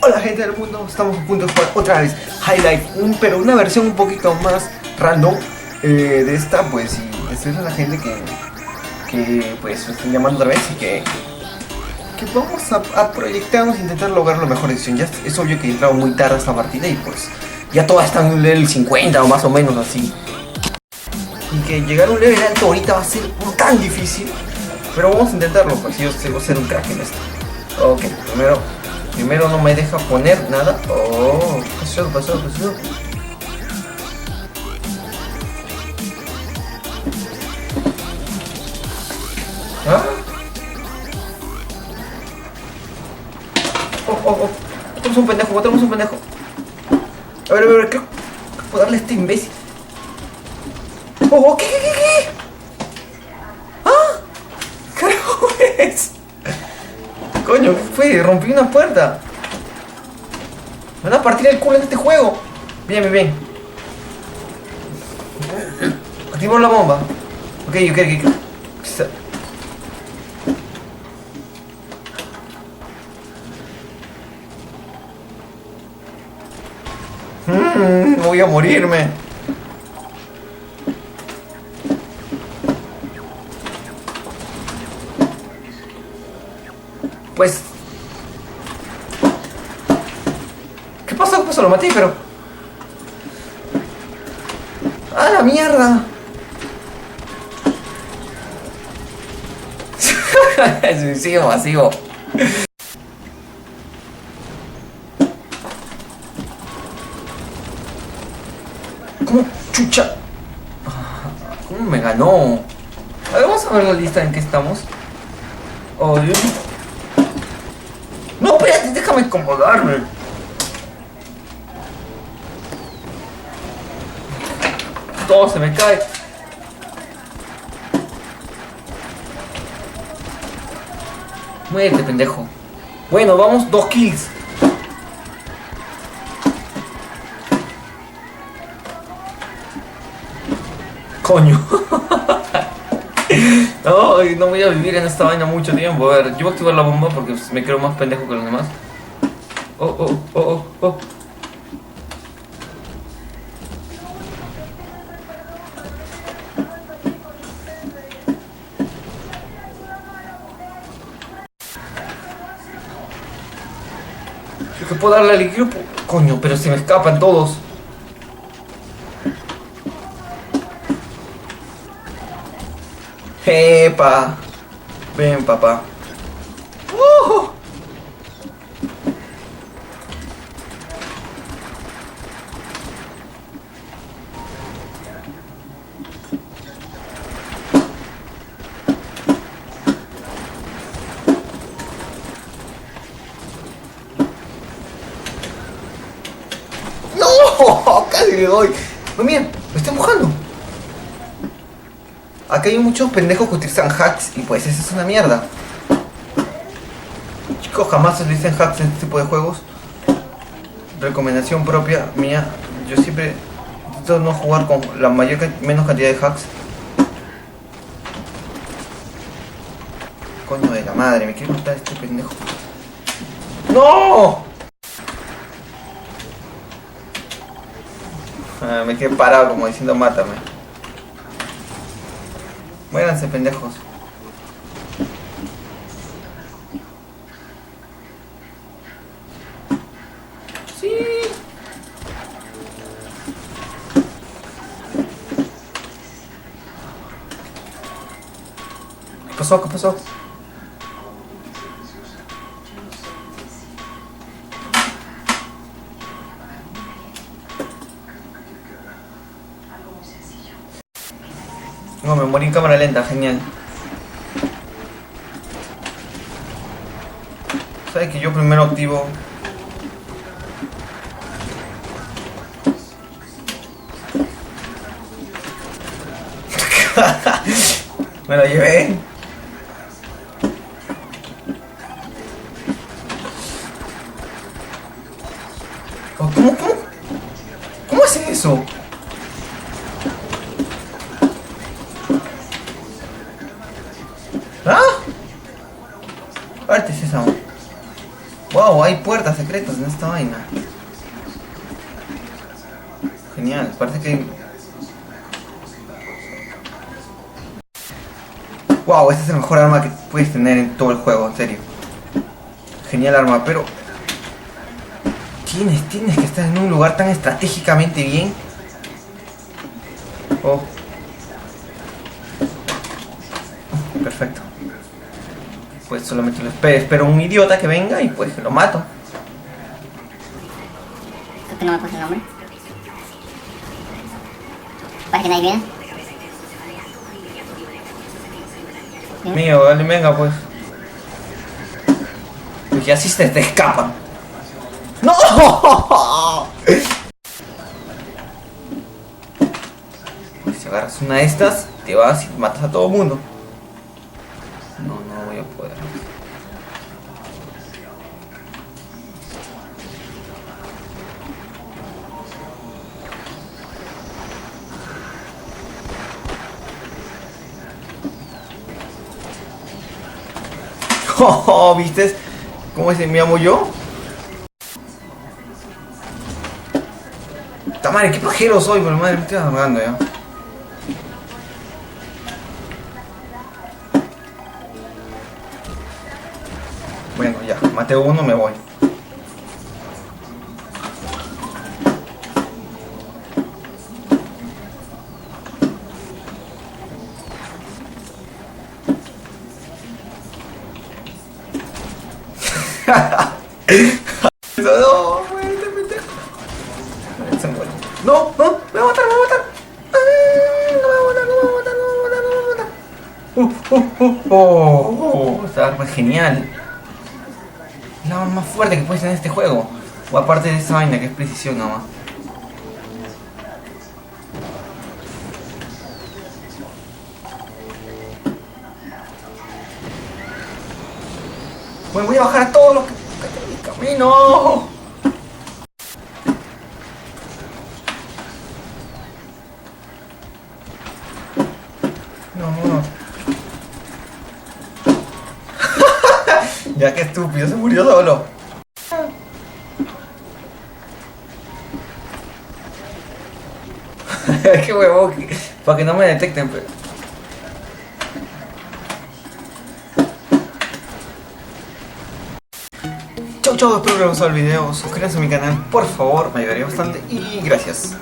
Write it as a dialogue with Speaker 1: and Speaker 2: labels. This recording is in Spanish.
Speaker 1: Hola gente del mundo, estamos a punto de jugar otra vez High Life, pero una versión un poquito más random de esta, pues, y decirle a la gente que pues me están llamando otra vez y que vamos a proyectarnos e intentar lograr la mejor edición. Ya es obvio que he entrado muy tarde a esta partida y pues ya todas están en un level 50 o más o menos así. Y que llegar a un level alto ahorita va a ser tan difícil, pero vamos a intentarlo, pues yo sé ser un crack en esto. Ok, primero no me deja poner nada. Oh, pasó. ¿Ah? Oh. Tenemos un pendejo. A ver, ¿qué puedo darle a este imbécil? Oh, ¿qué? ¿Ah? ¿Qué carajo es? Coño, ¿qué fue? Rompí una puerta. Me van a partir el culo en este juego. Bien. Activó la bomba. Ok. Voy a morirme. Pues... ¿Qué pasó? Lo maté, pero... ¡Ah, la mierda! Sigo masivo. ¿Cómo chucha? ¿Cómo me ganó? A ver, vamos a ver la lista en que estamos. Oh, no, espérate, déjame acomodarme. Todo se me cae. Muérete, pendejo. Bueno, vamos, 2 kills. Coño. No voy a vivir en esta vaina mucho tiempo. A ver, yo voy a activar la bomba porque me creo más pendejo que los demás. Oh. Creo que puedo darle al grupo. Coño, pero se me escapan todos. ¡Epa! Ven, papá. ¡No! Casi le doy. Muy bien, me estoy mojando. Acá hay muchos pendejos que utilizan hacks y pues eso es una mierda. Chicos, jamás utilicen hacks en este tipo de juegos. Recomendación propia mía. Yo siempre intento no jugar con la menos cantidad de hacks. Coño de la madre, me quiere matar este pendejo. ¡No! Me quedé parado como diciendo mátame. Muéranse, pendejos. Sí. ¿Qué pasó? No, me morí en cámara lenta, genial. ¿Sabes que yo primero activo? Me lo llevé. Oh, ¿Cómo hace eso? ¿Ah? Arte Sésamo. Wow, Wow, hay puertas secretas en esta vaina. Genial, parece que... Wow, este es el mejor arma que puedes tener en todo el juego, en serio. Genial arma, pero... Tienes que estar en un lugar tan estratégicamente bien. Oh. Perfecto. Pues solamente lo espero un idiota que venga y pues lo mato.
Speaker 2: ¿Por qué no me puse el nombre? Parece que nadie viene.
Speaker 1: Mío, dale, venga pues. Porque así se te escapan. ¡No! Pues si agarras una de estas, te vas y matas a todo el mundo. No voy a poder. ¿Viste cómo se me llamo yo? ¡Ta madre, qué pajero soy! Pero madre, me estoy ahogando ya. Bueno, ya, maté uno, me voy. No, güey, te pendejo. Se muere. No, me va a matar, me va a matar. No me va a matar, no me va a matar, no me va a matar, no me va a matar. Esta arma es genial. Es la arma más fuerte que puedes tener en este juego. O aparte de esa vaina que es precisión nomás. Bueno, voy a bajar a todos los que están en mi camino. No. Ya, qué estúpido, se murió solo. Qué huevo, para que no me detecten, pero... Chau, espero que les haya gustado el video. Suscríbanse a mi canal, por favor, me ayudaría bastante. Y gracias.